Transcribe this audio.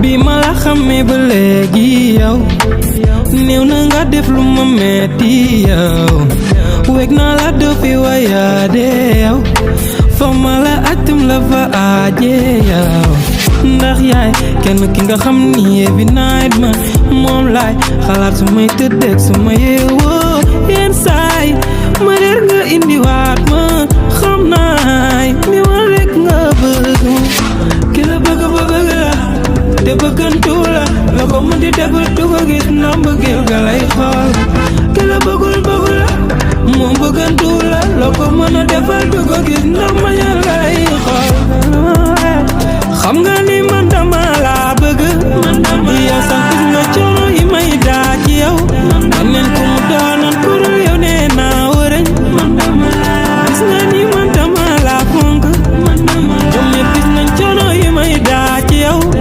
bi ma la xamee ba léegi yow néew na nga def lu ma metti yow weg naa la dofi wayaade yow fa ma la atum la fa aaje yow ndax yaay kenn ki nga xam ni every night man moom laay xalaat su may tëddeeg su ma yeewoo yenn saay ma reer nga indiwaat ma xam naay mi ma rek nga bëgg ki la bëgg la te bëggantu la la ko mën di defal du ko gis ndax mbëggeel ga lay xool ki la bëggul la moom bëggantu la la ko mën a defal du ko gis ndax mañal lay xool xam nga ni man dama